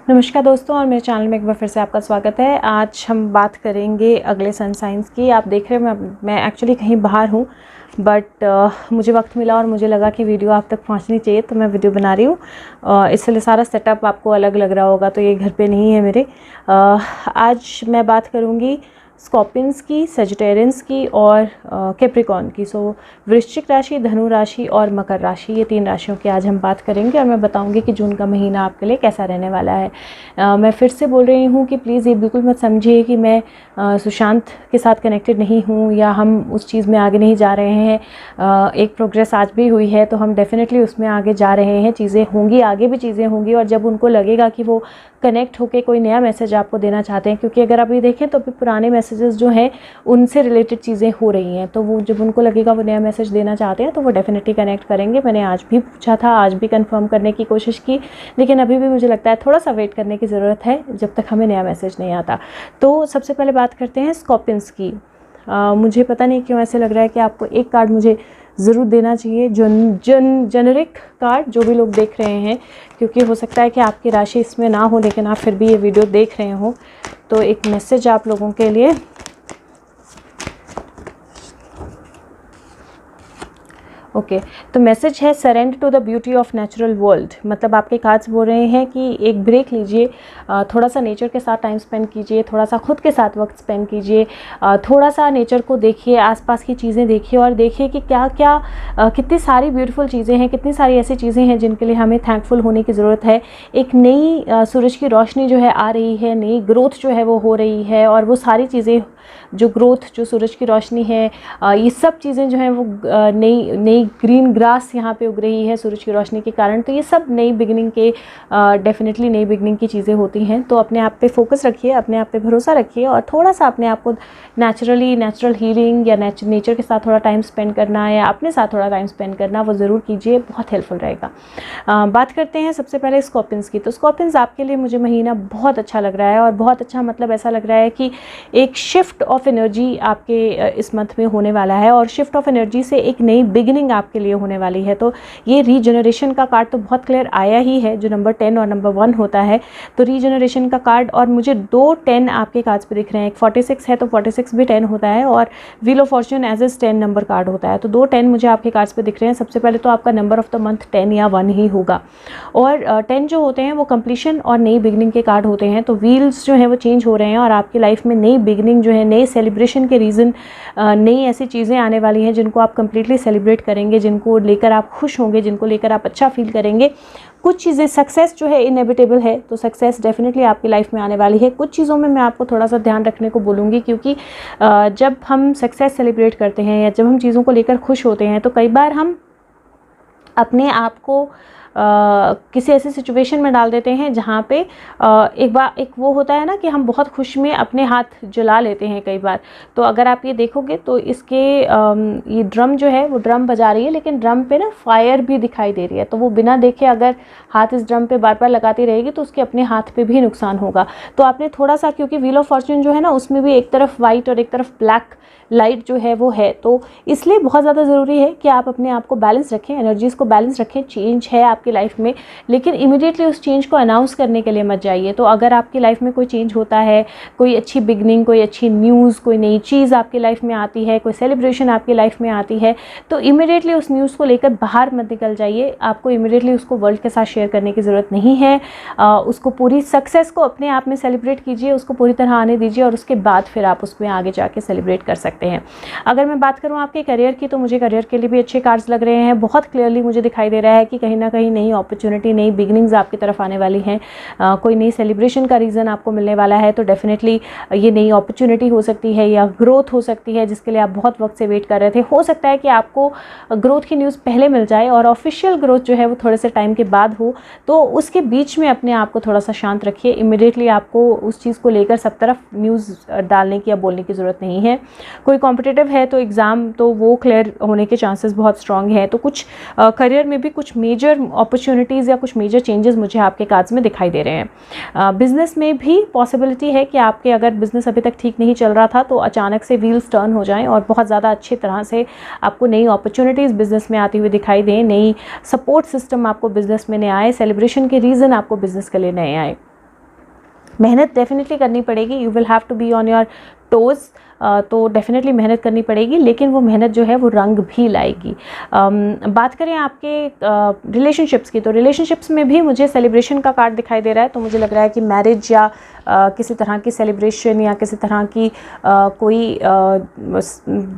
नमस्कार दोस्तों, और मेरे चैनल में एक बार फिर से आपका स्वागत है। आज हम बात करेंगे अगले सन साइंस की। आप देख रहे हैं मैं एक्चुअली कहीं बाहर हूँ, बट मुझे वक्त मिला और मुझे लगा कि वीडियो आप तक पहुँचनी चाहिए, तो मैं वीडियो बना रही हूँ। इसलिए सारा सेटअप आपको अलग लग रहा होगा, तो ये घर पे नहीं है मेरे। आज मैं बात करूँगी स्कॉर्पियंस की, सजिटेरियंस की और कैप्रिकॉर्न की। सो वृश्चिक राशि, धनु राशि और मकर राशि, ये 3 राशियों की आज हम बात करेंगे और मैं बताऊंगी कि जून का महीना आपके लिए कैसा रहने वाला है। मैं फिर से बोल रही हूँ कि प्लीज़ ये बिल्कुल मत समझिए कि मैं सुशांत के साथ कनेक्टेड नहीं हूँ या हम उस चीज़ में आगे नहीं जा रहे हैं। एक प्रोग्रेस आज भी हुई है तो हम डेफिनेटली उसमें आगे जा रहे हैं। चीज़ें होंगी, आगे भी चीज़ें होंगी, और जब उनको लगेगा कि वो कनेक्ट होकर कोई नया मैसेज आपको देना चाहते हैं, क्योंकि अगर आप ये देखें तो भी पुराने मैसेजेस जो हैं उनसे रिलेटेड चीज़ें हो रही हैं, तो वो जब उनको लगेगा वो नया मैसेज देना चाहते हैं तो वो डेफिनेटली कनेक्ट करेंगे। मैंने आज भी पूछा था, आज भी कंफर्म करने की कोशिश की, लेकिन अभी भी मुझे लगता है थोड़ा सा वेट करने की ज़रूरत है जब तक हमें नया मैसेज नहीं आता। तो सबसे पहले बात करते हैं स्कॉर्पियंस की। मुझे पता नहीं क्यों ऐसे लग रहा है कि आपको एक कार्ड मुझे ज़रूर देना चाहिए, जेनरिक कार्ड, जो भी लोग देख रहे हैं, क्योंकि हो सकता है कि आपकी राशि इसमें ना हो लेकिन आप फिर भी ये वीडियो देख रहे हो, तो एक मैसेज आप लोगों के लिए। ओके, तो मैसेज है surrender to the beauty of natural world. मतलब आपके कार्ड्स बोल रहे हैं कि एक ब्रेक लीजिए, थोड़ा सा नेचर के साथ टाइम स्पेंड कीजिए, थोड़ा सा खुद के साथ वक्त स्पेंड कीजिए, थोड़ा सा नेचर को देखिए, आसपास की चीज़ें देखिए और देखिए कि क्या क्या कितनी सारी ब्यूटीफुल चीज़ें हैं, कितनी सारी ऐसी चीज़ें हैं जिनके लिए हमें थैंकफुल होने की ज़रूरत है। एक नई सूरज की रोशनी जो है आ रही है, नई ग्रोथ जो है वो हो रही है, और वो सारी चीज़ें जो ग्रोथ, जो सूरज की रोशनी है, ये सब चीज़ें जो हैं वो नई ग्रीन ग्रास यहाँ पे उग रही है सूरज की रोशनी के कारण। तो ये सब नई बिगनिंग के, डेफिनेटली नई बिगनिंग की चीज़ें होती हैं। तो अपने आप पे फोकस रखिए, अपने आप पे भरोसा रखिए, और थोड़ा सा अपने आप को नेचुरल हीलिंग या नेचर के साथ थोड़ा टाइम स्पेंड करना या अपने साथ थोड़ा टाइम स्पेंड करना, वो ज़रूर कीजिए, बहुत हेल्पफुल रहेगा। बात करते हैं सबसे पहले स्कॉर्पियंस की। तो स्कॉर्पियंस आपके लिए मुझे महीना बहुत अच्छा लग रहा है, और बहुत अच्छा मतलब ऐसा लग रहा है कि एक शिफ्ट ऑफ एनर्जी आपके इस मंथ में होने वाला है, और शिफ्ट ऑफ एनर्जी से एक नई बिगिनिंग आपके लिए होने वाली है। तो ये रीजनरेशन का कार्ड तो बहुत क्लियर आया ही है, जो नंबर 10 और नंबर 1 होता है, तो रीजनरेशन का कार्ड। और मुझे 2 10 आपके कार्ड्स पे दिख रहे हैं। एक 46 है तो 46 भी 10 होता है, और wheel of fortune as is 10 number card होता है। तो 2 10 मुझे आपके कार्ड्स पे दिख रहे हैं। सबसे पहले तो आपका नंबर ऑफ द मंथ 10 या 1 ही होगा, और 10 जो होते हैं वो कंप्लीशन और नई बिगनिंग के कार्ड होते हैं। तो व्हील्स जो है वो चेंज हो रहे हैं, और आपकी लाइफ में नई बिगनिंग जो है, नई सेलिब्रेशन के रीज़न, नई ऐसी चीज़ें आने वाली हैं जिनको आप कंप्लीटली सेलिब्रेट करेंगे, जिनको लेकर आप खुश होंगे, जिनको लेकर आप अच्छा फील करेंगे। कुछ चीज़ें, सक्सेस जो है इनएविटेबल है, तो सक्सेस डेफिनेटली आपकी लाइफ में आने वाली है। कुछ चीज़ों में मैं आपको थोड़ा सा ध्यान रखने को बोलूँगी, क्योंकि जब हम सक्सेस सेलिब्रेट करते हैं या जब हम चीज़ों को लेकर खुश होते हैं, तो कई बार हम अपने आप को किसी ऐसी सिचुएशन में डाल देते हैं जहाँ पे एक वो होता है ना कि हम बहुत खुश में अपने हाथ जला लेते हैं कई बार। तो अगर आप ये देखोगे तो इसके ये ड्रम जो है वो ड्रम बजा रही है, लेकिन ड्रम पे ना फायर भी दिखाई दे रही है। तो वो बिना देखे अगर हाथ इस ड्रम पे बार बार लगाती रहेगी तो उसके अपने हाथ पे भी नुकसान होगा। तो आपने थोड़ा सा, क्योंकि व्हील ऑफ फॉर्च्यून जो है ना उसमें भी एक तरफ वाइट और एक तरफ ब्लैक लाइट जो है वो है, तो इसलिए बहुत ज़्यादा ज़रूरी है कि आप अपने आप को बैलेंस रखें, एनर्जीज़ को बैलेंस रखें। चेंज है आपकी लाइफ में, लेकिन इमीडिएटली उस चेंज को अनाउंस करने के लिए मत जाइए। तो अगर आपकी लाइफ में कोई चेंज होता है, कोई अच्छी बिगनिंग, कोई अच्छी न्यूज़, कोई नई चीज़ आपकी लाइफ में आती है, कोई सेलिब्रेशन आपकी लाइफ में आती है, तो इमीडिएटली उस न्यूज़ को लेकर बाहर मत निकल जाइए। आपको इमीडिएटली उसको वर्ल्ड के साथ शेयर करने की ज़रूरत नहीं है। उसको, पूरी सक्सेस को अपने आप में सेलिब्रेट कीजिए, उसको पूरी तरह आने दीजिए, और उसके बाद फिर आप उसमें आगे जाके सेलिब्रेट कर सकते हैं। अगर मैं बात करूं आपके करियर की, तो मुझे करियर के लिए भी अच्छे कार्ड्स लग रहे हैं। बहुत क्लियरली मुझे दिखाई दे रहा है कि कहीं ना कहीं नई अपॉर्चुनिटी, नई बिगनिंग्स आपकी तरफ आने वाली हैं। कोई नई सेलिब्रेशन का रीज़न आपको मिलने वाला है, तो डेफिनेटली ये नई अपॉर्चुनिटी हो सकती है या ग्रोथ हो सकती है, जिसके लिए आप बहुत वक्त से वेट कर रहे थे। हो सकता है कि आपको ग्रोथ की न्यूज़ पहले मिल जाए और ऑफिशियल ग्रोथ जो है वो थोड़े से टाइम के बाद हो। तो उसके बीच में अपने आप को थोड़ा सा शांत रखिए। इमीडिएटली आपको उस चीज़ को लेकर सब तरफ न्यूज़ डालने की या बोलने की ज़रूरत नहीं है। कोई कॉम्पिटिटिव है तो एग्ज़ाम, तो वो क्लियर होने के चांसेस बहुत स्ट्रांग है। तो कुछ करियर में भी कुछ मेजर अपॉर्चुनिटीज़ या कुछ मेजर चेंजेस मुझे आपके कार्ड्स में दिखाई दे रहे हैं। बिज़नेस में भी पॉसिबिलिटी है कि आपके, अगर बिज़नेस अभी तक ठीक नहीं चल रहा था, तो अचानक से व्हील्स टर्न हो जाएं और बहुत ज़्यादा अच्छी तरह से आपको नई अपॉर्चुनिटीज़ बिज़नेस में आती हुई दिखाई दें, नई सपोर्ट सिस्टम आपको बिज़नेस में नए आए, सेलिब्रेशन के रीज़न आपको बिज़नेस के लिए नए आए। मेहनत डेफिनेटली करनी पड़ेगी, you will have to be on your toes, तो डेफिनेटली मेहनत करनी पड़ेगी, लेकिन वो मेहनत जो है वो रंग भी लाएगी। बात करें आपके रिलेशनशिप्स की, तो रिलेशनशिप्स में भी मुझे सेलिब्रेशन का कार्ड दिखाई दे रहा है। तो मुझे लग रहा है कि मैरिज या किसी तरह की सेलिब्रेशन या किसी तरह की कोई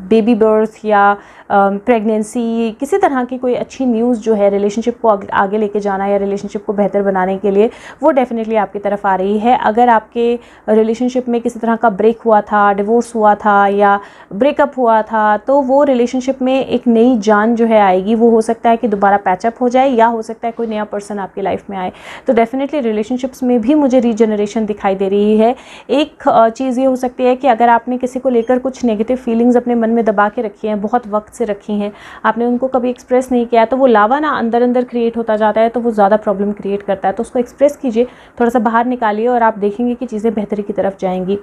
बेबी बर्थ या प्रेगनेंसी, किसी तरह की कोई अच्छी न्यूज़ जो है रिलेशनशिप को आगे लेके जाना या रिलेशनशिप को बेहतर बनाने के लिए, वो डेफिनेटली आपकी तरफ आ रही है। अगर आपके रिलेशनशिप में किसी तरह का ब्रेक हुआ था, डिवोर्स हुआ था या ब्रेकअप हुआ था, तो वो रिलेशनशिप में एक नई जान जो है आएगी। वो हो सकता है कि दोबारा पैचअप हो जाए या हो सकता है कोई नया पर्सन आपकी लाइफ में आए। तो डेफिनेटली रिलेशनशिप्स में भी मुझे रीजनरेशन दिखाई दे रही है। एक चीज़ ये हो सकती है कि अगर आपने किसी को लेकर कुछ नेगेटिव फीलिंग्स अपने मन में दबा के रखी हैं, बहुत वक्त से रखी हैं, आपने उनको कभी एक्सप्रेस नहीं किया, तो वो लावा ना अंदर अंदर क्रिएट होता जाता है, तो वो ज़्यादा प्रॉब्लम क्रिएट करता है। तो उसको एक्सप्रेस कीजिए, थोड़ा सा बाहर निकालिए और आप देखेंगे कि चीज़ें बेहतरी की तरफ जाएंगी।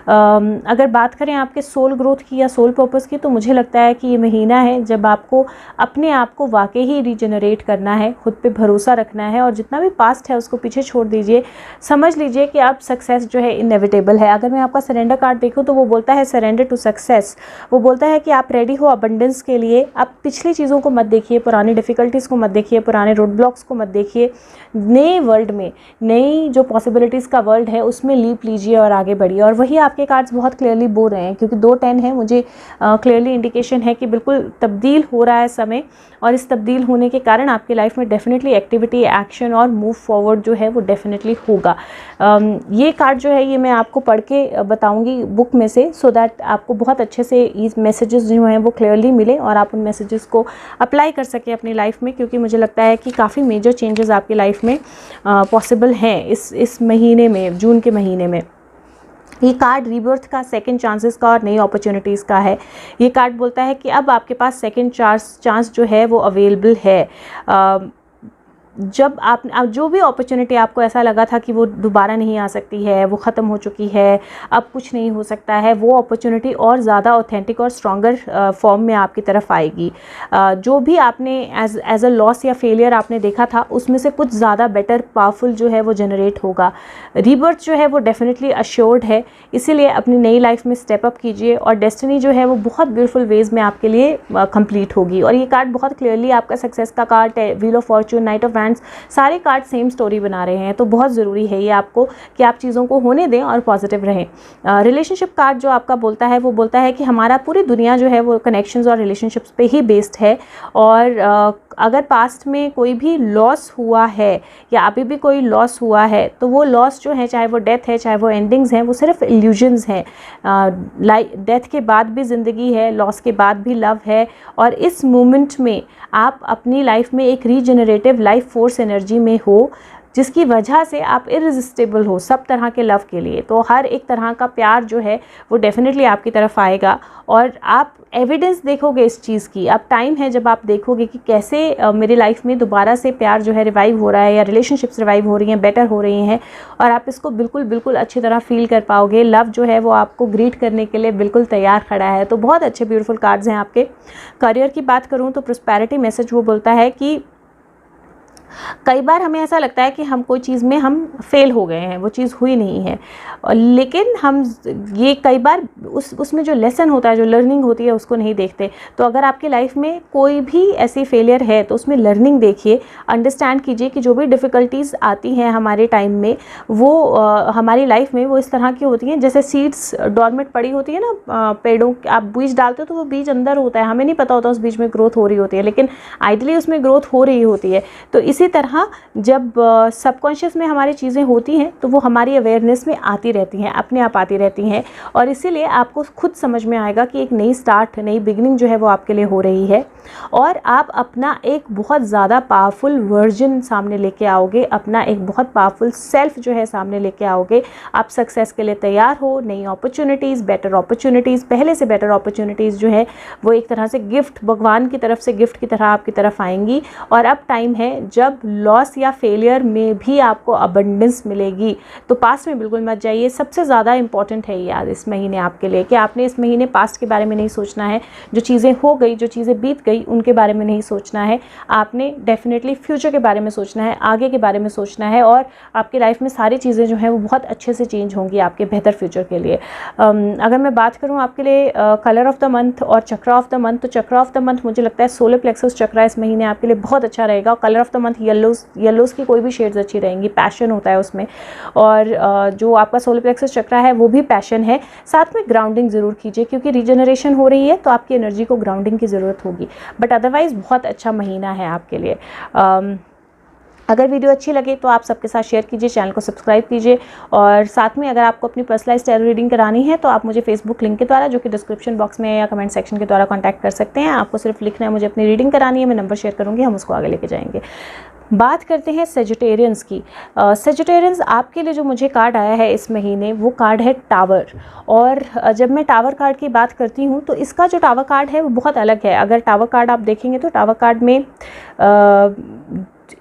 अगर बात करें आपके सोल ग्रोथ की या सोल पर्पस की, तो मुझे लगता है कि ये महीना है जब आपको अपने आप को वाकई ही रीजनरेट करना है, खुद पे भरोसा रखना है और जितना भी पास्ट है उसको पीछे छोड़ दीजिए। समझ लीजिए कि आप सक्सेस जो है इनएविटेबल है। अगर मैं आपका सरेंडर कार्ड देखूं तो वो बोलता है सरेंडर टू सक्सेस। वो बोलता है कि आप रेडी हो अबंडेंस के लिए। आप पिछली चीज़ों को मत देखिए, पुरानी डिफ़िकल्टीज़ को मत देखिए, पुराने रोड ब्लॉक्स को मत देखिए। नए वर्ल्ड में, नई जो पॉसिबिलिटीज़ का वर्ल्ड है उसमें लीप लीजिए और आगे बढ़िए। और वही आपके कार्ड्स बहुत क्लियरली बोल रहे हैं, क्योंकि 2-10 है, मुझे क्लियरली इंडिकेशन है कि बिल्कुल तब्दील हो रहा है समय, और इस तब्दील होने के कारण आपकी लाइफ में डेफिनेटली एक्टिविटी, एक्शन और मूव फॉरवर्ड जो है वो डेफिनेटली होगा। ये कार्ड जो है ये मैं आपको पढ़ के बताऊंगी बुक में से, सो दैट आपको बहुत अच्छे से इस मैसेजेस जो हैं वो क्लियरली मिले और आप उन मैसेजेस को अप्लाई कर सकें अपनी लाइफ में, क्योंकि मुझे लगता है कि काफ़ी मेजर चेंजेस आपकी लाइफ में पॉसिबल हैं इस महीने में, जून के महीने में। ये कार्ड रीबर्थ का, सेकंड चांसेस का और नई अपॉर्चुनिटीज़ का है। ये कार्ड बोलता है कि अब आपके पास सेकंड चांस जो है वो अवेलेबल है। जब आप जो भी अपॉर्चुनिटी आपको ऐसा लगा था कि वो दोबारा नहीं आ सकती है, वो ख़त्म हो चुकी है, अब कुछ नहीं हो सकता है, वो अपॉर्चुनिटी और ज़्यादा ऑथेंटिक और स्ट्रॉन्गर फॉर्म में आपकी तरफ आएगी। जो भी आपने एज अ लॉस या फेलियर आपने देखा था, उसमें से कुछ ज़्यादा बेटर पावरफुल जो है वो जनरेट होगा। रीबर्थ जो है वो डेफिनेटली अश्योर्ड है, इसीलिए अपनी नई लाइफ में स्टेप अप कीजिए और डेस्टिनी जो है वो बहुत ब्यूटीफुल वेज में आपके लिए कंप्लीट होगी। और ये कार्ड बहुत क्लियरली आपका सक्सेस का कार्ड है, wheel of Fortune, night of wands, सारे कार्ड सेम स्टोरी बना रहे हैं। तो बहुत ज़रूरी है ये आपको कि आप चीज़ों को होने दें और पॉजिटिव रहें। रिलेशनशिप कार्ड जो आपका बोलता है वो बोलता है कि हमारा पूरी दुनिया जो है वो कनेक्शंस और रिलेशनशिप्स पे ही बेस्ड है, और अगर पास्ट में कोई भी लॉस हुआ है या अभी भी कोई लॉस हुआ है, तो वो लॉस जो है, चाहे वो डेथ है, चाहे वो एंडिंग्स हैं, वो सिर्फ इल्यूजन्स हैं। डेथ के बाद भी ज़िंदगी है, लॉस के बाद भी लव है, और इस मोमेंट में आप अपनी लाइफ में एक रीजनरेटिव लाइफ फोर्स एनर्जी में हो, जिसकी वजह से आप इररिसिस्टिबल हो सब तरह के लव के लिए। तो हर एक तरह का प्यार जो है वो डेफिनेटली आपकी तरफ आएगा और आप एविडेंस देखोगे इस चीज़ की। अब टाइम है जब आप देखोगे कि कैसे मेरी लाइफ में दोबारा से प्यार जो है रिवाइव हो रहा है या रिलेशनशिप्स रिवाइव हो रही हैं, बेटर हो रही हैं, और आप इसको बिल्कुल बिल्कुल अच्छी तरह फील कर पाओगे। लव जो है वो आपको ग्रीट करने के लिए बिल्कुल तैयार खड़ा है। तो बहुत अच्छे ब्यूटीफुल कार्ड्स हैं आपके। करियर की बात करूँ तो प्रॉस्पेरिटी मैसेज वो बोलता है कि कई बार हमें ऐसा लगता है कि हम कोई चीज़ में हम फेल हो गए हैं, वो चीज़ हुई नहीं है, लेकिन हम ये कई बार उसमें जो लेसन होता है, जो लर्निंग होती है, उसको नहीं देखते। तो अगर आपकी लाइफ में कोई भी ऐसी फेलियर है तो उसमें लर्निंग देखिए, अंडरस्टैंड कीजिए कि जो भी डिफ़िकल्टीज़ आती हैं हमारे टाइम में, वो हमारी लाइफ में वो इस तरह की होती हैं जैसे सीड्स डॉर्मेंट पड़ी होती है ना, पेड़ों आप बीज डालते हो तो वो बीज अंदर होता है, हमें नहीं पता होता उस बीज में ग्रोथ हो रही होती है, लेकिन आइडली उसमें ग्रोथ हो रही होती है। तो इसी तरह जब सबकॉन्शियस में हमारी चीज़ें होती हैं तो वो हमारी अवेयरनेस में आती रहती हैं, अपने आप आती रहती हैं, और इसीलिए आपको खुद समझ में आएगा कि एक नई स्टार्ट, नई बिगिनिंग जो है वो आपके लिए हो रही है, और आप अपना एक बहुत ज़्यादा पावरफुल वर्जन सामने लेके आओगे, अपना एक बहुत पावरफुल सेल्फ जो है सामने लेके आओगे। आप सक्सेस के लिए तैयार हो, नई अपॉर्चुनिटीज़, बेटर अपॉर्चुनिटीज़, पहले से बेटर अपॉर्चुनिटीज़ जो है वो एक तरह से गिफ्ट, भगवान की तरफ से गिफ्ट की तरह आपकी तरफ आएंगी। और अब टाइम है जब मतलब लॉस या फेलियर में भी आपको अबंडेंस मिलेगी। तो पास्ट में बिल्कुल मत जाइए। सबसे ज़्यादा इंपॉर्टेंट है ये आज इस महीने आपके लिए कि आपने इस महीने पास्ट के बारे में नहीं सोचना है, जो चीज़ें हो गई, जो चीज़ें बीत गई उनके बारे में नहीं सोचना है। आपने डेफिनेटली फ्यूचर के बारे में सोचना है, आगे के बारे में सोचना है, और आपकी लाइफ में सारी चीज़ें जो हैं वो बहुत अच्छे से चेंज होंगी आपके बेहतर फ्यूचर के लिए। अगर मैं बात करूँ आपके लिए कलर ऑफ द मंथ और चक्र ऑफ द मंथ, तो चक्र ऑफ द मंथ मुझे लगता है सोलर प्लेक्सस चक्र इस महीने आपके लिए बहुत अच्छा रहेगा। Colour of the month yellows की कोई भी शेड्स अच्छी रहेंगी, पैशन होता है उसमें, और जो आपका सोलर प्लेक्सस चक्र है वो भी पैशन है। साथ में ग्राउंडिंग ज़रूर कीजिए क्योंकि रीजनरेशन हो रही है तो आपकी एनर्जी को ग्राउंडिंग की ज़रूरत होगी। बट अदरवाइज़ बहुत अच्छा महीना है आपके लिए। अगर वीडियो अच्छी लगे तो आप सबके साथ शेयर कीजिए, चैनल को सब्सक्राइब कीजिए, और साथ में अगर आपको अपनी पर्सनलाइज्ड टैरो रीडिंग करानी है तो आप मुझे फेसबुक लिंक के द्वारा, जो कि डिस्क्रिप्शन बॉक्स में या कमेंट सेक्शन के द्वारा कांटेक्ट कर सकते हैं। आपको सिर्फ लिखना है मुझे अपनी रीडिंग करानी है, मैं नंबर शेयर करूँगी, हम उसको आगे लेके जाएंगे। बात करते हैं सेजिटेरियंस की। सेजिटेरियंस आपके लिए जो मुझे कार्ड आया है इस महीने वो कार्ड है टावर। और जब मैं टावर कार्ड की बात करती हूँ तो इसका जो टावर कार्ड है वो बहुत अलग है। अगर टावर कार्ड आप देखेंगे तो टावर कार्ड में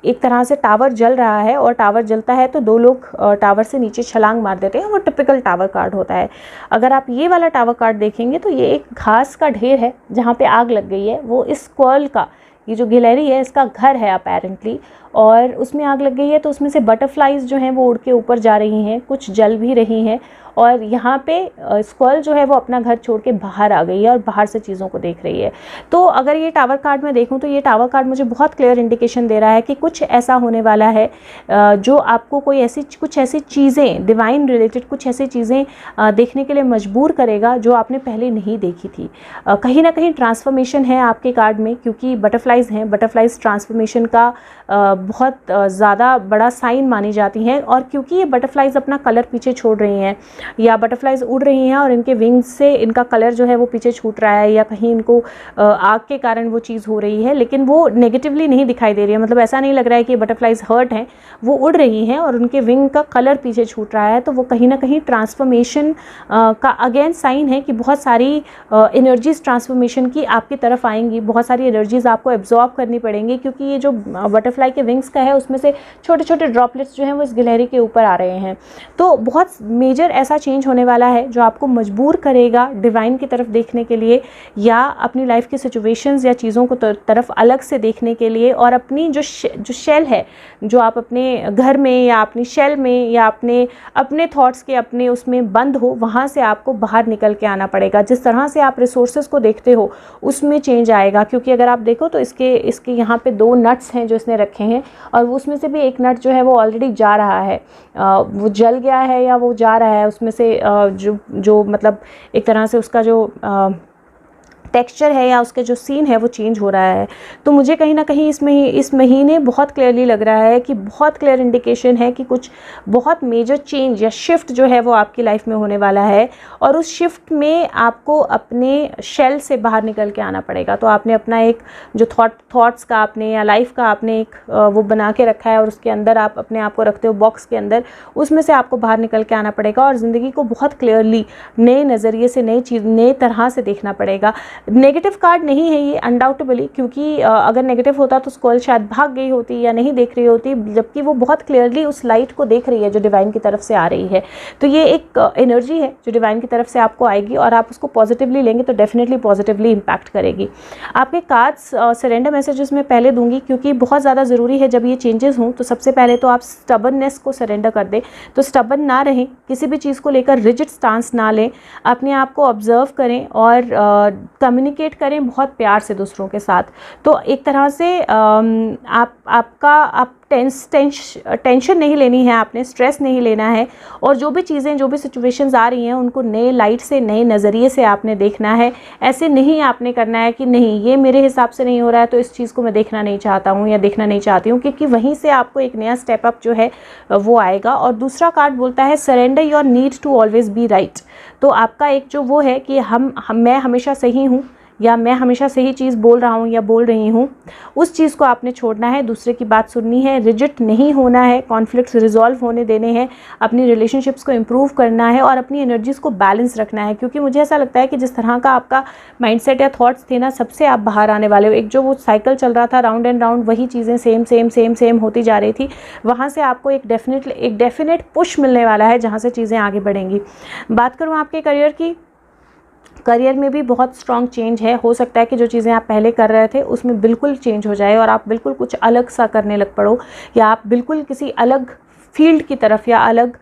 एक तरह से टावर जल रहा है, और टावर जलता है तो दो लोग टावर से नीचे छलांग मार देते हैं, वो टिपिकल टावर कार्ड होता है। अगर आप ये वाला टावर कार्ड देखेंगे तो ये एक घास का ढेर है जहाँ पे आग लग गई है। वो इस स्क्वॉल का, ये जो गिलहरी है इसका घर है अपेरेंटली, और उसमें आग लग गई है तो उसमें से बटरफ्लाइज जो हैं वो उड़ के ऊपर जा रही हैं, कुछ जल भी रही हैं, और यहाँ पे स्क्वॉल जो है वो अपना घर छोड़ के बाहर आ गई है और बाहर से चीज़ों को देख रही है। तो अगर ये टावर कार्ड में देखूँ तो ये टावर कार्ड मुझे बहुत क्लियर इंडिकेशन दे रहा है कि कुछ ऐसा होने वाला है जो आपको कुछ ऐसी चीज़ें डिवाइन रिलेटेड, कुछ ऐसी चीज़ें देखने के लिए मजबूर करेगा जो आपने पहले नहीं देखी थी। कहीं ना कहीं ट्रांसफॉर्मेशन है आपके कार्ड में, क्योंकि बटरफ्लाइज हैं। बटरफ्लाइज ट्रांसफॉर्मेशन का बहुत ज़्यादा बड़ा साइन मानी जाती हैं, और क्योंकि ये बटरफ्लाइज अपना कलर पीछे छोड़ रही हैं या बटरफ्लाइज उड़ रही हैं और इनके विंग्स से इनका कलर जो है वो पीछे छूट रहा है, या कहीं इनको आग के कारण वो चीज़ हो रही है, लेकिन वो नेगेटिवली नहीं दिखाई दे रही है। मतलब ऐसा नहीं लग रहा है कि बटरफ्लाइज हर्ट हैं, वो उड़ रही हैं और उनके विंग का कलर पीछे छूट रहा है। तो वो कहीं ना कहीं ट्रांसफॉर्मेशन का अगेन साइन है कि बहुत सारी एनर्जीज ट्रांसफॉर्मेशन की आपकी तरफ आएंगी। बहुत सारी एनर्जीज आपको एब्जॉर्ब करनी पड़ेंगी, क्योंकि ये जो बटरफ्लाई के विंग्स का है उसमें से छोटे छोटे ड्रॉपलेट्स जो हैं वो इस गिलहरी के ऊपर आ रहे हैं। तो बहुत मेजर ऐसा चेंज होने वाला है जो आपको मजबूर करेगा डिवाइन की तरफ देखने के लिए, या अपनी लाइफ की सिचुएशंस या चीज़ों को तरफ अलग से देखने के लिए, और अपनी जो शेल है, जो आप अपने घर में या अपनी शेल में या अपने थॉट्स के अपने उसमें बंद हो, वहाँ से आपको बाहर निकल के आना पड़ेगा। जिस तरह से आप रिसोर्सेज को देखते हो उसमें चेंज आएगा। क्योंकि अगर आप देखो तो इसके यहाँ पे 2 नट्स हैं जो इसने रखे हैं, और उसमें से भी एक नट जो है वो ऑलरेडी जा रहा है, वो जल गया है या वो जा रहा है, उसमें से जो मतलब एक तरह से उसका जो टेक्सचर है या उसके जो सीन है वो चेंज हो रहा है। तो मुझे कहीं ना कहीं इस महीने बहुत क्लियरली लग रहा है कि बहुत क्लियर इंडिकेशन है कि कुछ बहुत मेजर चेंज या शिफ्ट जो है वो आपकी लाइफ में होने वाला है, और उस शिफ्ट में आपको अपने शेल से बाहर निकल के आना पड़ेगा। तो आपने अपना एक जो थॉट्स का आपने या लाइफ का आपने एक वो बना के रखा है, और उसके अंदर आप अपने आप को रखते हो बॉक्स के अंदर, उसमें से आपको बाहर निकल के आना पड़ेगा और ज़िंदगी को बहुत क्लियरली नए नज़रिए से, नए तरह से देखना पड़ेगा। नेगेटिव कार्ड नहीं है ये अनडाउटेबली, क्योंकि अगर नेगेटिव होता तो स्क्वॉल शायद भाग गई होती या नहीं देख रही होती, जबकि वो बहुत क्लियरली उस लाइट को देख रही है जो डिवाइन की तरफ से आ रही है। तो ये एक एनर्जी है जो डिवाइन की तरफ से आपको आएगी, और आप उसको पॉजिटिवली लेंगे तो डेफिनेटली पॉजिटिवली इम्पैक्ट करेगी। आपके कार्ड्स सरेंडर मैसेजेस में पहले दूंगी, क्योंकि बहुत ज़्यादा ज़रूरी है जब ये चेंजेस हों तो सबसे पहले तो आप स्टबर्ननेस को सरेंडर कर दें। तो स्टबर्न ना रहें, किसी भी चीज़ को लेकर रिजिड स्टांस ना लें, अपने आप को ऑब्जर्व करें और कम्युनिकेट करें बहुत प्यार से दूसरों के साथ। तो एक तरह से आप टेंशन नहीं लेनी है, आपने स्ट्रेस नहीं लेना है, और जो भी चीज़ें, जो भी सिचुएशंस आ रही हैं उनको नए लाइट से, नए नज़रिए से आपने देखना है। ऐसे नहीं आपने करना है कि नहीं ये मेरे हिसाब से नहीं हो रहा है तो इस चीज़ को मैं देखना नहीं चाहता हूँ या देखना नहीं चाहती हूँ, क्योंकि वहीं से आपको एक नया स्टेप अप जो है वो आएगा। और दूसरा कार्ड बोलता है surrender your need to always be right. तो आपका एक जो वो है कि मैं हमेशा सही हूँ, या मैं हमेशा सही चीज़ बोल रहा हूँ या बोल रही हूँ, उस चीज़ को आपने छोड़ना है, दूसरे की बात सुननी है, रिजिड नहीं होना है, कॉन्फ्लिक्ट्स रिजॉल्व होने देने हैं, अपनी रिलेशनशिप्स को इम्प्रूव करना है और अपनी एनर्जीज़ को बैलेंस रखना है। क्योंकि मुझे ऐसा लगता है कि जिस तरह का आपका माइंडसेट या थॉट्स थे ना, सबसे आप बाहर आने वाले हो। एक जो वो साइकिल चल रहा था राउंड एंड राउंड, वही चीज़ें सेम सेम सेम सेम होती जा रही थी, वहाँ से आपको एक डेफिनेट पुश मिलने वाला है जहाँ से चीज़ें आगे बढ़ेंगी। बात करूँ आपके करियर की, करियर में भी बहुत स्ट्रॉन्ग चेंज है। हो सकता है कि जो चीज़ें आप पहले कर रहे थे उसमें बिल्कुल चेंज हो जाए और आप बिल्कुल कुछ अलग सा करने लग पड़ो, या आप बिल्कुल किसी अलग फील्ड की तरफ या अलग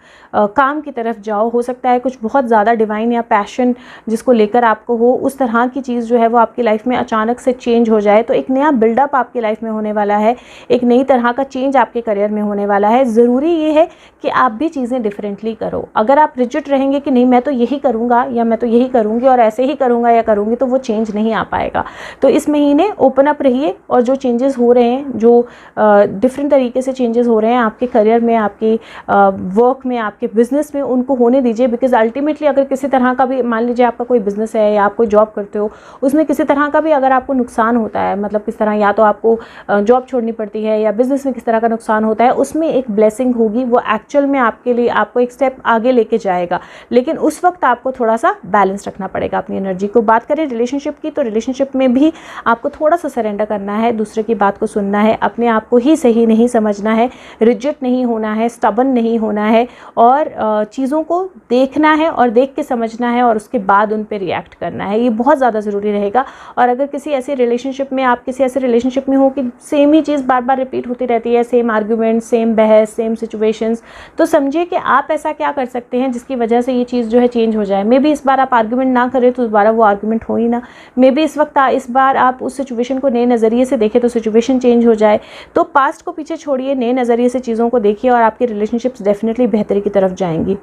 काम की तरफ जाओ। हो सकता है कुछ बहुत ज़्यादा डिवाइन या पैशन जिसको लेकर आपको हो, उस तरह की चीज़ जो है वो आपकी लाइफ में अचानक से चेंज हो जाए। तो एक नया बिल्डअप आपकी लाइफ में होने वाला है, एक नई तरह का चेंज आपके करियर में होने वाला है। ज़रूरी ये है कि आप भी चीज़ें डिफरेंटली करो। अगर आप रिजिड रहेंगे कि नहीं मैं तो यही करूँगा या मैं तो यही करूँगी और ऐसे ही करूँगा या करूँगी, तो वो चेंज नहीं आ पाएगा। तो इस महीने ओपन अप रहिए और जो चेंजेस हो रहे हैं, जो डिफरेंट तरीके से चेंजेस हो रहे हैं आपके करियर में, आपकी वर्क में, आपके बिजनेस में, उनको होने दीजिए। बिकॉज अल्टीमेटली अगर किसी तरह का भी, मान लीजिए आपका कोई बिजनेस है या आप कोई जॉब करते हो, उसमें किसी तरह का भी अगर आपको नुकसान होता है, मतलब किस तरह या तो आपको जॉब छोड़नी पड़ती है या बिजनेस में किस तरह का नुकसान होता है, उसमें एक ब्लेसिंग होगी, वो एक्चुअल में आपके लिए आपको एक स्टेप आगे लेके जाएगा। लेकिन उस वक्त आपको थोड़ा सा बैलेंस रखना पड़ेगा अपनी एनर्जी को। बात करें रिलेशनशिप की, तो रिलेशनशिप में भी आपको थोड़ा सा सरेंडर करना है, दूसरे की बात को सुनना है, अपने आप को ही सही नहीं समझना है, रिजिड नहीं होना है, स्टबन नहीं होना है और चीज़ों को देखना है और देख के समझना है और उसके बाद उन पे रिएक्ट करना है। ये बहुत ज़्यादा ज़रूरी रहेगा। और अगर किसी ऐसे रिलेशनशिप में, आप किसी ऐसे रिलेशनशिप में हो कि सेम ही चीज़ बार बार रिपीट होती रहती है, सेम आर्ग्यूमेंट, सेम बहस, सेम सिचुएशंस, तो समझिए कि आप ऐसा क्या कर सकते हैं जिसकी वजह से ये चीज़ जो है चेंज हो जाए। मे बी इस बार आप आर्ग्यूमेंट ना करें तो दोबारा वो आर्ग्यूमेंट हो ही ना। मे बी इस बार आप उस सिचुएशन को नए नज़रिए से देखें तो सिचुएशन चेंज हो जाए। तो पास्ट को पीछे छोड़िए, नए नज़रिए से चीज़ों को देखिए और आपकी रिलेशनशिप्स डेफिनेटली बेहतरी की तरफ जाएंगी।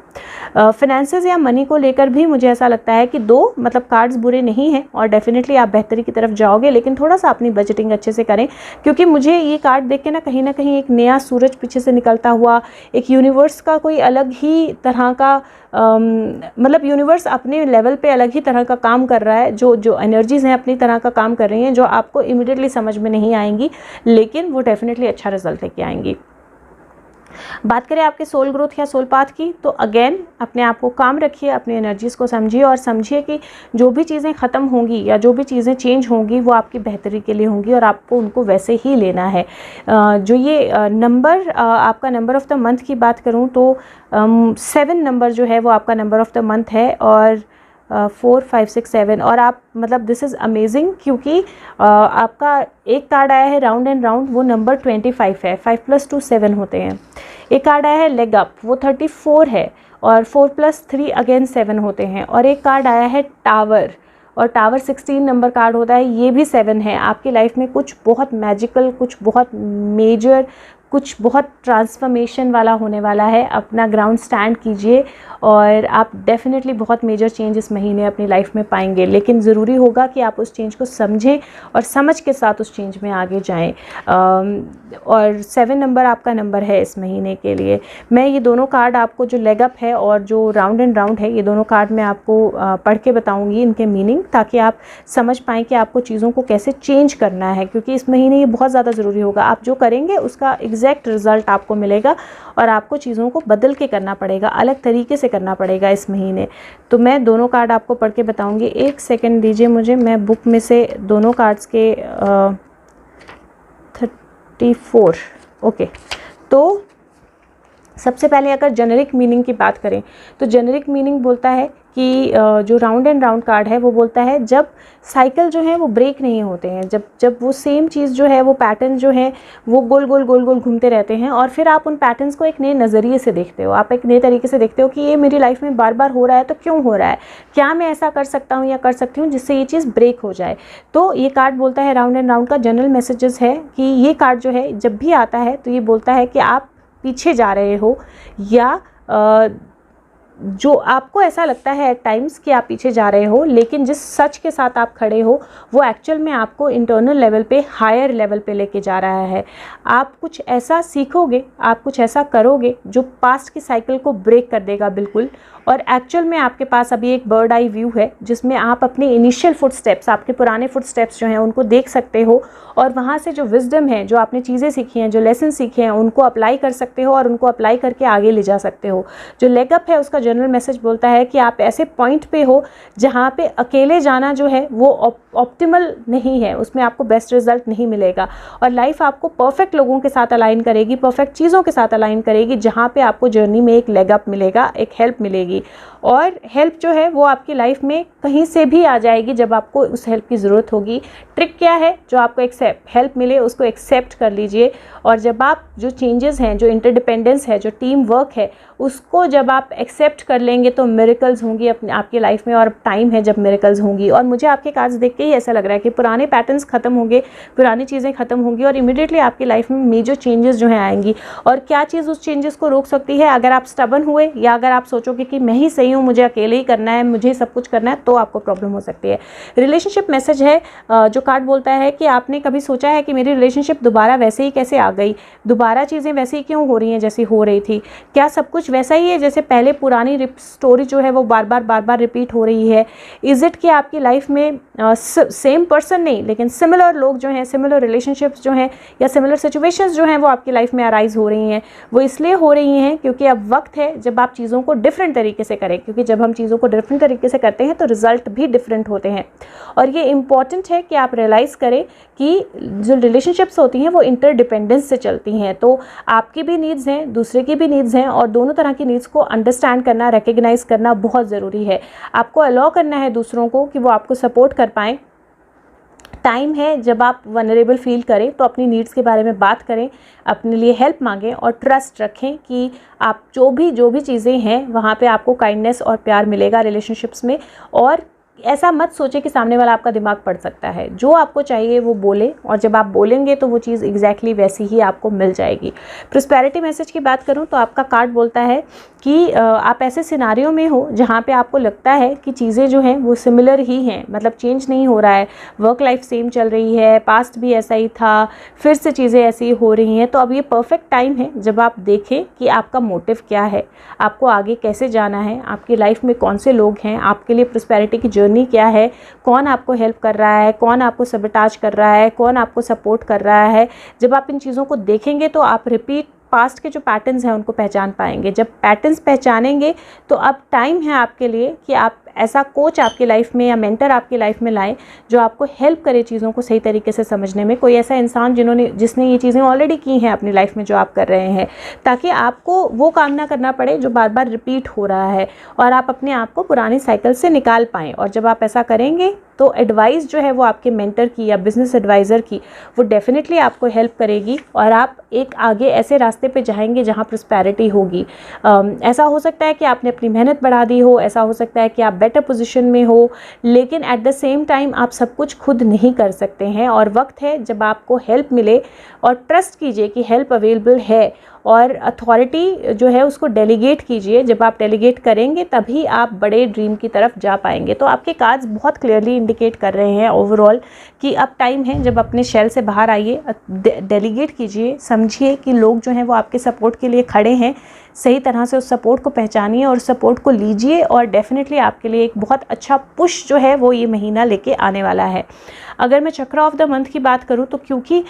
फाइनेंसेस या मनी को लेकर भी मुझे ऐसा लगता है कि कार्ड्स बुरे नहीं हैं और डेफिनेटली आप बेहतरी की तरफ जाओगे, लेकिन थोड़ा सा अपनी बजटिंग अच्छे से करें। क्योंकि मुझे ये कार्ड देख के ना कहीं एक नया सूरज पीछे से निकलता हुआ, एक यूनिवर्स का कोई अलग ही तरह का मतलब यूनिवर्स अपने लेवल पे अलग ही तरह का काम कर रहा है। जो एनर्जीज़ हैं अपनी तरह का काम कर रही हैं, जो आपको इमीडिएटली समझ में नहीं आएंगी, लेकिन वो डेफिनेटली अच्छा रिजल्ट लेके आएंगी। बात करें आपके सोल ग्रोथ या सोल पाथ की, तो अगेन अपने आप को काम रखिए, अपनी एनर्जीज़ को समझिए और समझिए कि जो भी चीज़ें ख़त्म होंगी या जो भी चीज़ें चेंज होंगी वो आपकी बेहतरी के लिए होंगी और आपको उनको वैसे ही लेना है। जो ये नंबर, आपका नंबर ऑफ़ द मंथ की बात करूँ तो 7 नंबर जो है वो आपका नंबर ऑफ़ द मंथ है और 4, 5, 6, 7 और आप मतलब दिस इज़ अमेजिंग क्योंकि आपका एक कार्ड आया है राउंड एंड राउंड, वो नंबर 25 है, 5 + 2 7 होते हैं। एक कार्ड आया है लेग अप, वो 34 है और 4 + 3 अगेन 7 होते हैं। और एक कार्ड आया है टावर और टावर 16 नंबर कार्ड होता है, ये भी 7 है। आपकी लाइफ में कुछ बहुत मैजिकल, कुछ बहुत मेजर, कुछ बहुत ट्रांसफॉर्मेशन वाला होने वाला है। अपना ग्राउंड स्टैंड कीजिए और आप डेफिनेटली बहुत मेजर चेंज इस महीने अपनी लाइफ में पाएंगे, लेकिन ज़रूरी होगा कि आप उस चेंज को समझें और समझ के साथ उस चेंज में आगे जाएं। और 7 नंबर आपका नंबर है इस महीने के लिए। मैं ये दोनों कार्ड आपको, जो लेग अप है और जो राउंड एंड राउंड है, ये दोनों कार्ड मैं आपको पढ़ के बताऊँगी इनके मीनिंग, ताकि आप समझ पाएँ कि आपको चीज़ों को कैसे चेंज करना है, क्योंकि इस महीने ये बहुत ज़्यादा ज़रूरी होगा। आप जो करेंगे उसका एग्जैक्ट रिजल्ट आपको मिलेगा और आपको चीज़ों को बदल के करना पड़ेगा, अलग तरीके से करना पड़ेगा इस महीने। तो मैं दोनों कार्ड आपको पढ़ के बताऊंगी। एक सेकंड दीजिए मुझे, मैं बुक में से दोनों कार्ड्स के 34 ओके। तो सबसे पहले अगर जेनेरिक मीनिंग की बात करें तो जेनेरिक मीनिंग बोलता है कि जो राउंड एंड राउंड कार्ड है वो बोलता है जब साइकिल जो है वो ब्रेक नहीं होते हैं, जब वो सेम चीज़ जो है, वो पैटर्न जो है वो गोल गोल घूमते रहते हैं और फिर आप उन पैटर्न्स को एक नए नज़रिए से देखते हो, आप एक नए तरीके से देखते हो कि ये मेरी लाइफ में बार बार हो रहा है, तो क्यों हो रहा है, क्या मैं ऐसा कर सकता हूँ या कर सकती हूँ जिससे ये चीज़ ब्रेक हो जाए। तो ये कार्ड बोलता है, राउंड एंड राउंड का जनरल मैसेजेस है कि ये कार्ड जो है जब भी आता है तो ये बोलता है कि आप पीछे जा रहे हो या जो आपको ऐसा लगता है एट टाइम्स कि आप पीछे जा रहे हो, लेकिन जिस सच के साथ आप खड़े हो वो एक्चुअल में आपको इंटरनल लेवल पे, हायर लेवल पे लेके जा रहा है। आप कुछ ऐसा सीखोगे, आप कुछ ऐसा करोगे जो पास्ट की साइकिल को ब्रेक कर देगा बिल्कुल। और एक्चुअल में आपके पास अभी एक बर्ड आई व्यू है जिसमें आप अपने इनिशियल फुटस्टेप्स, आपके पुराने फुटस्टेप्स जो हैं उनको देख सकते हो, और वहाँ से जो विजडम है, जो आपने चीज़ें सीखी हैं, जो लेसन सीखे हैं, उनको अप्लाई कर सकते हो और उनको अप्लाई करके आगे ले जा सकते हो। जो लेग अप है उसका जनरल मैसेज बोलता है कि आप ऐसे पॉइंट पे हो जहाँ पे अकेले जाना जो है वो ऑप्टिमल नहीं है, उसमें आपको बेस्ट रिजल्ट नहीं मिलेगा, और लाइफ आपको परफेक्ट लोगों के साथ अलाइन करेगी, परफेक्ट चीज़ों के साथ अलाइन करेगी, जहाँ पे आपको जर्नी में एक लेग अप मिलेगा, एक हेल्प मिलेगी। और हेल्प जो है वो आपकी लाइफ में कहीं से भी आ जाएगी जब आपको उस हेल्प की ज़रूरत होगी। ट्रिक क्या है, जो आपको एक हेल्प मिले उसको एक्सेप्ट कर लीजिए, और जब आप जो चेंजेस हैं, जो इंटरडिपेंडेंस है, जो टीम वर्क है, उसको जब आप एक्सेप्ट कर लेंगे तो मिरेकल्स होंगी अपने आपकी लाइफ में, और टाइम है जब मिरेकल्स होंगी। और मुझे आपके कार्ड्स देख के ही ऐसा लग रहा है कि पुराने पैटर्न्स खत्म होंगे, पुरानी चीज़ें खत्म होंगी, और इमीडिएटली आपकी लाइफ में मेजर चेंजेस जो हैं आएंगी। और क्या चीज़ उस चेंजेस को रोक सकती है? अगर आप स्टबन हुए, या अगर आप सोचोगे कि मैं ही सही हूँ, मुझे अकेले ही करना है, मुझे सब कुछ करना है, तो आपको प्रॉब्लम हो सकती है। रिलेशनशिप मैसेज है, जो कार्ड बोलता है कि आपने कभी सोचा है कि मेरी रिलेशनशिप दोबारा वैसे ही कैसे आ गई, दोबारा चीज़ें वैसे ही क्यों हो रही हैं जैसी हो रही थी, क्या सब कुछ वैसा ही है जैसे पहले, पुरानी स्टोरी जो है वो बार बार रिपीट हो रही है? इज़ इट कि आपकी लाइफ में सेम पर्सन नहीं लेकिन सिमिलर लोग जो हैं, सिमिलर रिलेशनशिप्स जो हैं, या सिमिलर सिचुएशंस जो हैं वो आपकी लाइफ में अराइज हो रही हैं? वो इसलिए हो रही हैं क्योंकि अब वक्त है जब आप चीज़ों को डिफरेंट तरीके से करें, क्योंकि जब हम चीज़ों को डिफरेंट तरीके से करते हैं तो रिजल्ट भी डिफरेंट होते हैं। और ये इम्पॉर्टेंट है कि आप रियलाइज़ करें कि जो रिलेशनशिप्स होती हैं वो इंटरडिपेंडेंस से चलती हैं। तो आपकी भी नीड्स हैं, दूसरे की भी नीड्स हैं, और दोनों तरह की नीड्स को अंडरस्टैंड करना, रिकग्नाइज करना बहुत ज़रूरी है। आपको अलाउ करना है दूसरों को कि वो आपको सपोर्ट कर पाएँ। टाइम है जब आप वनरेबल फील करें तो अपनी नीड्स के बारे में बात करें, अपने लिए हेल्प मांगें, और ट्रस्ट रखें कि आप जो भी चीज़ें हैं वहाँ पे आपको काइंडनेस और प्यार मिलेगा रिलेशनशिप्स में। और ऐसा मत सोचे कि सामने वाला आपका दिमाग पढ़ सकता है, जो आपको चाहिए वो बोले, और जब आप बोलेंगे तो वो चीज़ एग्जैक्टली वैसी ही आपको मिल जाएगी। प्रोस्पेरिटी मैसेज की बात करूं तो आपका कार्ड बोलता है कि आप ऐसे सिनारियों में हो जहां पे आपको लगता है कि चीज़ें जो हैं वो सिमिलर ही हैं, मतलब चेंज नहीं हो रहा है, वर्क लाइफ सेम चल रही है, पास्ट भी ऐसा ही था, फिर से चीज़ें ऐसी हो रही हैं। तो अब ये परफेक्ट टाइम है जब आप देखें कि आपका मोटिव क्या है, आपको आगे कैसे जाना है, आपकी लाइफ में कौन से लोग हैं, आपके लिए प्रोस्पेरिटी की जर्नी क्या है, कौन आपको हेल्प कर रहा है, कौन आपको सबटाज कर रहा है, कौन आपको सपोर्ट कर रहा है। जब आप इन चीज़ों को देखेंगे तो आप रिपीट पास्ट के जो पैटर्न्स हैं उनको पहचान पाएंगे। जब पैटर्न्स पहचानेंगे तो अब टाइम है आपके लिए कि आप ऐसा कोच आपकी लाइफ में या मेंटर आपकी लाइफ में लाएं जो आपको हेल्प करे चीज़ों को सही तरीके से समझने में। कोई ऐसा इंसान जिसने ये चीज़ें ऑलरेडी की हैं अपनी लाइफ में जो आप कर रहे हैं, ताकि आपको वो काम ना करना पड़े जो बार बार रिपीट हो रहा है, और आप अपने आप को पुरानी साइकिल से निकाल पाएँ। और जब आप ऐसा करेंगे तो एडवाइस जो है वो आपके मेंटर की या बिजनेस एडवाइज़र की, वो डेफिनेटली आपको हेल्प करेगी, और आप एक आगे ऐसे रास्ते पे जाएंगे जहाँ प्रॉस्पेरिटी होगी। ऐसा हो सकता है कि आपने अपनी मेहनत बढ़ा दी हो, ऐसा हो सकता है कि आप बेटर पोजीशन में हो, लेकिन एट द सेम टाइम आप सब कुछ खुद नहीं कर सकते हैं, और वक्त है जब आपको हेल्प मिले। और ट्रस्ट कीजिए कि हेल्प अवेलेबल है, और अथॉरिटी जो है उसको डेलीगेट कीजिए। जब आप डेलीगेट करेंगे तभी आप बड़े ड्रीम की तरफ जा पाएंगे। तो आपके कार्ड्स बहुत क्लियरली इंडिकेट कर रहे हैं ओवरऑल कि अब टाइम है जब अपने शेल से बाहर आइए, डेलीगेट कीजिए, समझिए कि लोग जो हैं वो आपके सपोर्ट के लिए खड़े हैं, सही तरह से उस सपोर्ट को पहचानिए और सपोर्ट को लीजिए, और डेफिनेटली आपके लिए एक बहुत अच्छा पुश जो है वो ये महीना लेके आने वाला है। अगर मैं चक्र ऑफ द मंथ की बात करूँ तो क्योंकि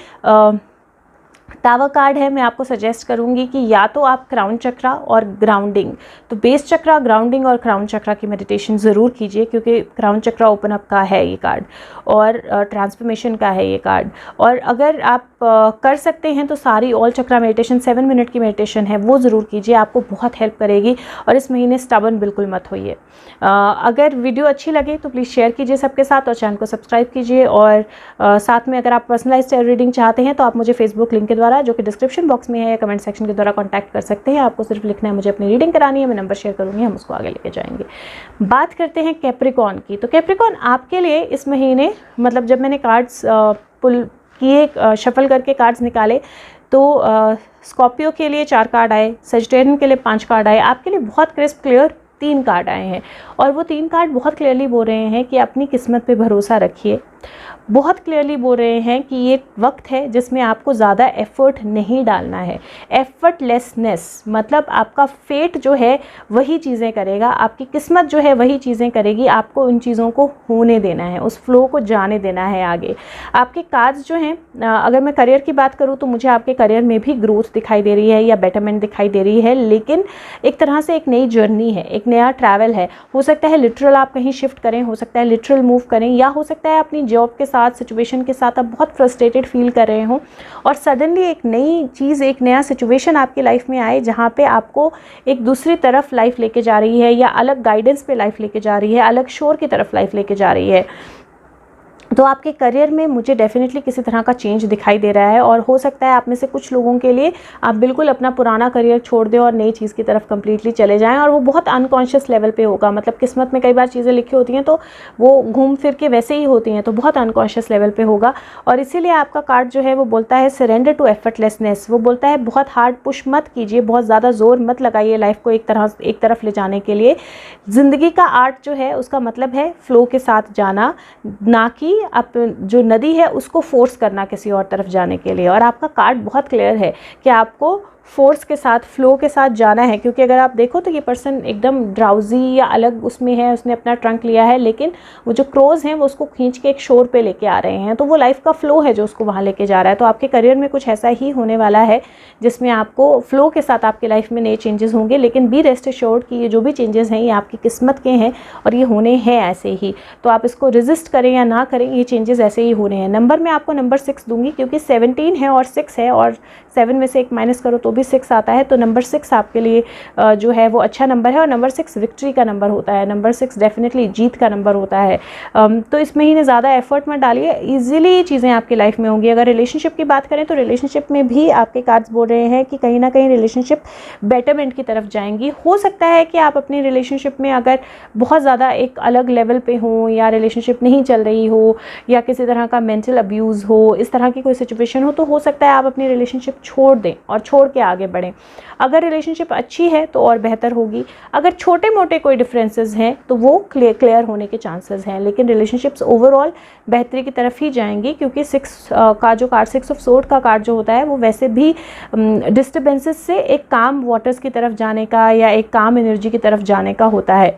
टावर कार्ड है, मैं आपको सजेस्ट करूंगी कि या तो आप क्राउन चक्रा और ग्राउंडिंग, तो बेस चक्रा, ग्राउंडिंग और क्राउन चक्रा की मेडिटेशन ज़रूर कीजिए, क्योंकि क्राउन चक्रा ओपन अप का है ये कार्ड, और ट्रांसफॉर्मेशन का है ये कार्ड। और अगर आप कर सकते हैं तो सारी ऑल चक्रा मेडिटेशन 7 मिनट की मेडिटेशन है वो ज़रूर कीजिए, आपको बहुत हेल्प करेगी। और इस महीने स्टबन बिल्कुल मत होइए। अगर वीडियो अच्छी लगे तो प्लीज़ शेयर कीजिए सबके साथ, और चैनल को सब्सक्राइब कीजिए। और साथ में अगर आप पर्सनलाइज्ड रीडिंग चाहते हैं तो आप मुझे फेसबुक लिंक के द्वारा, जो कि डिस्क्रिप्शन बॉक्स में है, या कमेंट सेक्शन के द्वारा कॉन्टैक्ट कर सकते हैं। आपको सिर्फ लिखना है मुझे अपनी रीडिंग करानी है, मैं नंबर शेयर करूँगी, हम उसको आगे लेके जाएंगे। बात करते हैं कैप्रिकॉर्न की। तो कैप्रिकॉर्न आपके लिए इस महीने, मतलब जब मैंने कार्ड्स पुल किए, शफल करके कार्ड्स निकाले, तो स्कॉर्पियो के लिए 4 कार्ड आए, सजिटेरियन के लिए 5 कार्ड आए। आपके लिए बहुत क्रिस्प क्लियर 3 कार्ड आए हैं और वो 3 कार्ड बहुत क्लियरली बोल रहे हैं कि अपनी किस्मत पे भरोसा रखिए। बहुत क्लियरली बोल रहे हैं कि ये वक्त है जिसमें आपको ज़्यादा एफ़र्ट नहीं डालना है। एफर्टलेसनेस मतलब आपका फेट जो है वही चीज़ें करेगा, आपकी किस्मत जो है वही चीज़ें करेगी, आपको उन चीज़ों को होने देना है, उस फ्लो को जाने देना है आगे। आपके कार्ड्स जो हैं, अगर मैं करियर की बात करूँ तो मुझे आपके करियर में भी ग्रोथ दिखाई दे रही है या बेटरमेंट दिखाई दे रही है, लेकिन एक तरह से एक नई जर्नी है, एक नया ट्रैवल है। हो सकता है लिटरल आप कहीं शिफ्ट करें, हो सकता है लिटरल मूव करें, या हो सकता है अपनी जॉब के साथ, सिचुएशन के साथ आप बहुत फ्रस्ट्रेटेड फील कर रहे हो और सडनली एक नई चीज़, एक नया सिचुएशन आपकी लाइफ में आए जहाँ पे आपको एक दूसरी तरफ लाइफ लेके जा रही है या अलग गाइडेंस पे लाइफ लेके जा रही है, अलग शोर की तरफ लाइफ लेके जा रही है। तो आपके करियर में मुझे डेफिनेटली किसी तरह का चेंज दिखाई दे रहा है और हो सकता है आप में से कुछ लोगों के लिए आप बिल्कुल अपना पुराना करियर छोड़ दें और नई चीज़ की तरफ कम्प्लीटली चले जाएं और वो बहुत अनकॉन्शियस लेवल पे होगा। मतलब किस्मत में कई बार चीज़ें लिखी होती हैं तो वो घूम फिर के वैसे ही होती हैं, तो बहुत अनकॉन्शियस लेवल पे होगा। और इसीलिए आपका कार्ड जो है वो बोलता है सरेंडर टू एफर्टलेसनेस। वो बोलता है बहुत हार्ड पुश मत कीजिए, बहुत ज़्यादा ज़ोर मत लगाइए लाइफ को एक तरफ ले जाने के लिए। ज़िंदगी का आर्ट जो है उसका मतलब है फ्लो के साथ जाना, ना कि आप जो नदी है उसको फोर्स करना किसी और तरफ जाने के लिए। और आपका कार्ड बहुत क्लियर है कि आपको फोर्स के साथ, फ्लो के साथ जाना है, क्योंकि अगर आप देखो तो ये पर्सन एकदम ड्राउजी या अलग उसमें है, उसने अपना ट्रंक लिया है, लेकिन वो जो क्रोज हैं वो उसको खींच के एक शोर पे लेके आ रहे हैं। तो वो लाइफ का फ्लो है जो उसको वहाँ लेके जा रहा है। तो आपके करियर में कुछ ऐसा ही होने वाला है जिसमें आपको फ्लो के साथ आपकी लाइफ में नए चेंजेस होंगे, लेकिन बी रेस्ट एश्योर्ड कि ये जो भी चेंजेस हैं ये आपकी किस्मत के हैं और ये होने हैं ऐसे ही। तो आप इसको रेजिस्ट करें या ना करें, ये चेंजेस ऐसे ही होने हैं। नंबर मैं आपको नंबर 6 दूंगी, क्योंकि 17 है और 6 है और 7 में से एक माइनस करो तो भी 6 आता है। तो नंबर 6 आपके लिए जो है वो अच्छा नंबर है और नंबर 6 विक्ट्री का नंबर होता है। नंबर 6 डेफिनेटली जीत का नंबर होता है। तो इस महीने ज़्यादा एफर्ट मत डालिए, ईजिली चीज़ें आपकी लाइफ में होंगी। अगर रिलेशनशिप की बात करें तो रिलेशनशिप में भी आपके कार्ड्स बोल रहे हैं कि कहीं ना कहीं रिलेशनशिप बेटरमेंट की तरफ जाएंगी। हो सकता है कि आप अपनी रिलेशनशिप में अगर बहुत ज़्यादा एक अलग लेवल पे हो या रिलेशनशिप नहीं चल रही हो या किसी तरह का मेंटल अब्यूज़ हो, इस तरह की कोई सिचुएशन हो, तो हो सकता है आप अपनी रिलेशनशिप छोड़ दें और छोड़ के आगे बढ़ें। अगर रिलेशनशिप अच्छी है तो और बेहतर होगी। अगर छोटे मोटे कोई डिफरेंसेस हैं तो वो क्लियर होने के चांसेस हैं, लेकिन रिलेशनशिप्स ओवरऑल बेहतरी की तरफ ही जाएंगी, क्योंकि 6 का जो कार्ड, 6 ऑफ सोर्ड का कार्ड जो होता है वो वैसे भी डिस्टर्बेंसेस से एक काम वाटर्स की तरफ जाने का या एक काम एनर्जी की तरफ जाने का होता है।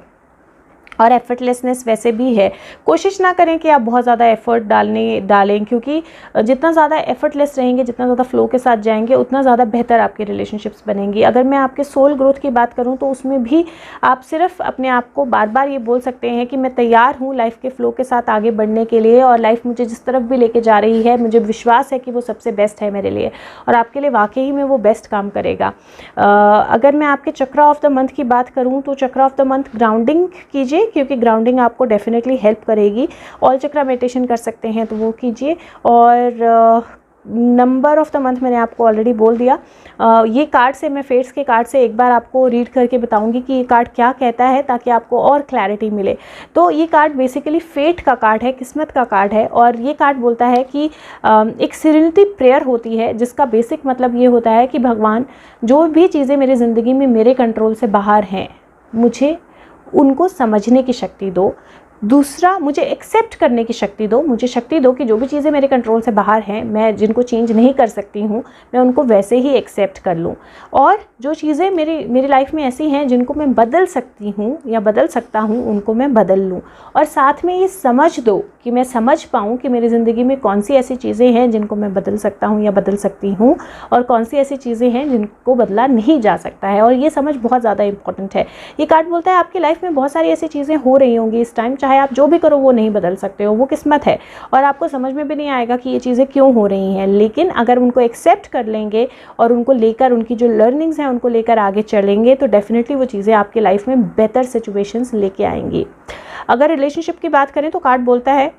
और एफर्टलेसनेस वैसे भी है। कोशिश ना करें कि आप बहुत ज़्यादा एफर्ट डालें, क्योंकि जितना ज़्यादा एफर्टलेस रहेंगे, जितना ज़्यादा फ्लो के साथ जाएंगे, उतना ज़्यादा बेहतर आपकी रिलेशनशिप्स बनेंगी। अगर मैं आपके सोल ग्रोथ की बात करूं तो उसमें भी आप सिर्फ अपने आप को बार बार ये बोल सकते हैं कि मैं तैयार हूँ लाइफ के फ्लो के साथ आगे बढ़ने के लिए, और लाइफ मुझे जिस तरफ भी लेके जा रही है मुझे विश्वास है कि वो सबसे बेस्ट है मेरे लिए और आपके लिए वाकई में वो बेस्ट काम करेगा। अगर मैं आपके चक्र ऑफ द मंथ की बात करूँ तो चक्र ऑफ द मंथ ग्राउंडिंग कीजिए, क्योंकि ग्राउंडिंग आपको डेफिनेटली हेल्प करेगी। ऑल चक्रा मेडिटेशन कर सकते हैं तो वो कीजिए। और नंबर ऑफ द मंथ मैंने आपको ऑलरेडी बोल दिया। ये कार्ड से, मैं फेट्स के कार्ड से एक बार आपको रीड करके बताऊंगी कि ये कार्ड क्या कहता है, ताकि आपको और क्लैरिटी मिले। तो ये कार्ड बेसिकली फेट का कार्ड है, किस्मत का कार्ड है। और ये कार्ड बोलता है कि एक सीरेनिटी प्रेयर होती है, जिसका बेसिक मतलब ये होता है कि भगवान, जो भी चीज़ें मेरी ज़िंदगी में मेरे कंट्रोल से बाहर हैं, मुझे उनको समझने की शक्ति दो। दूसरा, मुझे एक्सेप्ट करने की शक्ति दो। मुझे शक्ति दो कि जो भी चीज़ें मेरे कंट्रोल से बाहर हैं, मैं जिनको चेंज नहीं कर सकती हूँ, मैं उनको वैसे ही एक्सेप्ट कर लूँ। और जो चीज़ें मेरी लाइफ में ऐसी हैं जिनको मैं बदल सकती हूँ या बदल सकता हूँ, उनको मैं बदल लूँ। और साथ में ये समझ दो कि मैं समझ पाऊँ कि मेरी ज़िंदगी में कौन सी ऐसी चीज़ें हैं जिनको मैं बदल सकता हूँ या बदल सकती हूँ, और कौन सी ऐसी चीज़ें हैं जिनको बदला नहीं जा सकता है। और ये समझ बहुत ज़्यादा इंपॉर्टेंट है। ये कार्ड बोलता है आपकी लाइफ में बहुत सारी ऐसी चीज़ें हो रही होंगी इस टाइम, चाहे आप जो भी करो वो नहीं बदल सकते हो, वो किस्मत है और आपको समझ में भी नहीं आएगा कि ये चीज़ें क्यों हो रही हैं। लेकिन अगर उनको एक्सेप्ट कर लेंगे और उनको लेकर, उनकी जो लर्निंग्स हैं उनको लेकर आगे चलेंगे, तो डेफिनेटली वो चीज़ें आपके लाइफ में बेटर सिचुएशंस लेके आएंगी। अगर रिलेशनशिप की बात करें तो कार्ड बोलता है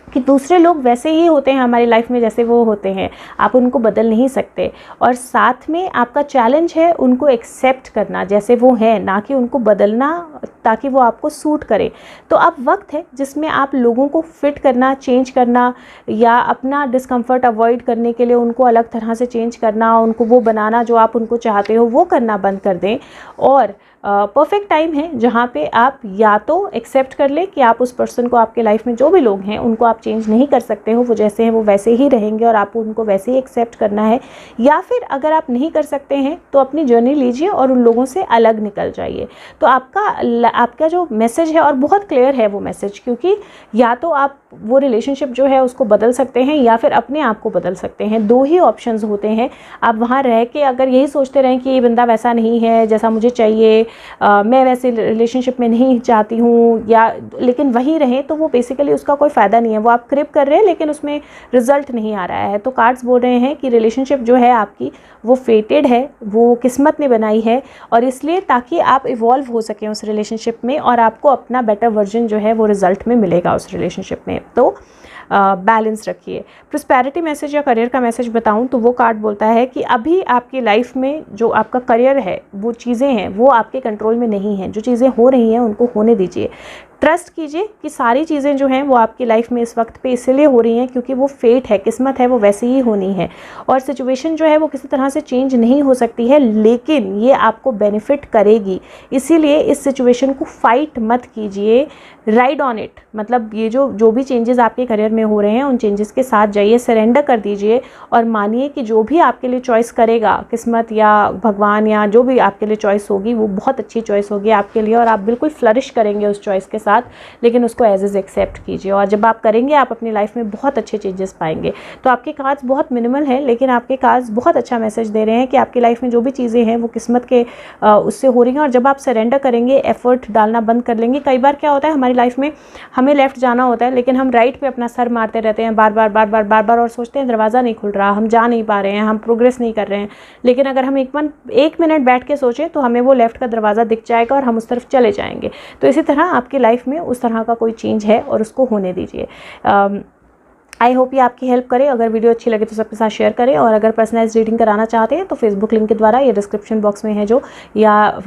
कि दूसरे लोग वैसे ही होते हैं हमारी लाइफ में जैसे वो होते हैं, आप उनको बदल नहीं सकते। और साथ में आपका चैलेंज है उनको एक्सेप्ट करना जैसे वो हैं, ना कि उनको बदलना ताकि वो आपको सूट करे। तो अब वक्त है जिसमें आप लोगों को फिट करना, चेंज करना, या अपना डिस्कम्फर्ट अवॉइड करने के लिए उनको अलग तरह से चेंज करना, उनको वो बनाना जो आप उनको चाहते हो वो करना बंद कर दें। और परफेक्ट टाइम है जहाँ पे आप या तो एक्सेप्ट कर ले कि आप उस पर्सन को, आपके लाइफ में जो भी लोग हैं उनको आप चेंज नहीं कर सकते हो, वो जैसे हैं वो वैसे ही रहेंगे और आपको उनको वैसे ही एक्सेप्ट करना है। या फिर अगर आप नहीं कर सकते हैं तो अपनी जर्नी लीजिए और उन लोगों से अलग निकल जाइए। तो आपका जो मैसेज है और बहुत क्लियर है वो मैसेज, क्योंकि या तो आप वो रिलेशनशिप जो है उसको बदल सकते हैं या फिर अपने आप को बदल सकते हैं। दो ही ऑप्शंस होते हैं। आप वहाँ रह के अगर यही सोचते रहें कि ये बंदा वैसा नहीं है जैसा मुझे चाहिए, मैं वैसे रिलेशनशिप में नहीं चाहती हूँ, या लेकिन वहीं रहें, तो वो बेसिकली उसका कोई फ़ायदा नहीं है। वो आप क्रिप कर रहे हैं लेकिन उसमें रिजल्ट नहीं आ रहा है। तो कार्ड्स बोल रहे हैं कि रिलेशनशिप जो है आपकी वो फेटेड है, वो किस्मत ने बनाई है, और इसलिए ताकि आप इवॉल्व हो सकें उस रिलेशनशिप में और आपको अपना बेटर वर्जन जो है वो रिज़ल्ट में मिलेगा उस रिलेशनशिप में। तो बैलेंस रखिए। प्रोस्पेरिटी मैसेज या करियर का मैसेज बताऊं तो वो कार्ड बोलता है कि अभी आपकी लाइफ में जो आपका करियर है, वो चीज़ें हैं वो आपके कंट्रोल में नहीं हैं। जो चीज़ें हो रही हैं उनको होने दीजिए। ट्रस्ट कीजिए कि सारी चीज़ें जो हैं वो आपकी लाइफ में इस वक्त पे इसलिए हो रही हैं क्योंकि वो फेट है, किस्मत है, वो वैसे ही होनी है। और सिचुएशन जो है वो किसी तरह से चेंज नहीं हो सकती है, लेकिन ये आपको बेनिफिट करेगी। इसीलिए इस सिचुएशन को फाइट मत कीजिए, राइड ऑन इट। मतलब ये जो भी चेंजेस आपके करियर में हो रहे हैं उन चेंजेस के साथ जाइए, सरेंडर कर दीजिए और मानिए कि जो भी आपके लिए चॉइस करेगा किस्मत या भगवान या जो भी आपके लिए चॉइस होगी वो बहुत अच्छी चॉइस होगी आपके लिए और आप बिल्कुल फ्लरिश करेंगे उस चॉइस के साथ। लेकिन उसको एज इज एक्सेप्ट कीजिए और जब आप करेंगे आप अपनी लाइफ में बहुत अच्छे चेंजेस पाएंगे। तो आपके कार्ड्स बहुत मिनिमल हैं लेकिन आपके कार्ड्स बहुत अच्छा मैसेज दे रहे हैं कि आपकी लाइफ में जो भी चीज़ें हैं वो किस्मत के उससे हो रही हैं। और जब आप सरेंडर करेंगे, एफर्ट डालना बंद कर लेंगे। कई बार क्या होता है हमारी लाइफ में, हमें लेफ्ट जाना होता है लेकिन हम राइट पे अपना सर मारते रहते हैं बार बार और सोचते हैं दरवाज़ा नहीं खुल रहा, हम जा नहीं पा रहे हैं, हम प्रोग्रेस नहीं कर रहे हैं। लेकिन अगर हम एक मिनट बैठ के सोचें तो हमें वो लेफ्ट का दरवाज़ा दिख जाएगा और हम उस तरफ चले जाएंगे। तो इसी तरह आपकी लाइफ में उस तरह का कोई चेंज है और उसको होने दीजिए। आई होप ये आपकी हेल्प करे। अगर वीडियो अच्छी लगे तो सबके साथ शेयर करें और अगर पर्सनलाइज रीडिंग कराना चाहते हैं तो फेसबुक लिंक के द्वारा या डिस्क्रिप्शन बॉक्स में है जो, या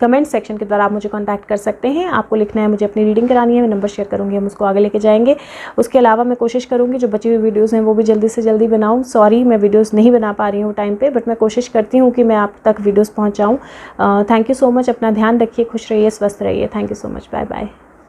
कमेंट सेक्शन के द्वारा आप मुझे कांटेक्ट कर सकते हैं। आपको लिखना है मुझे अपनी रीडिंग करानी है, मैं नंबर शेयर करूँगी, हम उसको आगे लेके जाएंगे। उसके अलावा मैं कोशिश करूँगी जो बची हुई वीडियोज़ हैं वो भी जल्दी से जल्दी बनाऊँ। सॉरी मैं वीडियोज़ नहीं बना पा रही हूँ टाइम पर, बट मैं कोशिश करती हूँ कि मैं आप तक वीडियोज़ पहुँचाऊँ। Thank you so much. अपना ध्यान रखिए, खुश रहिए, स्वस्थ रहिए। Thank you so much. Bye bye.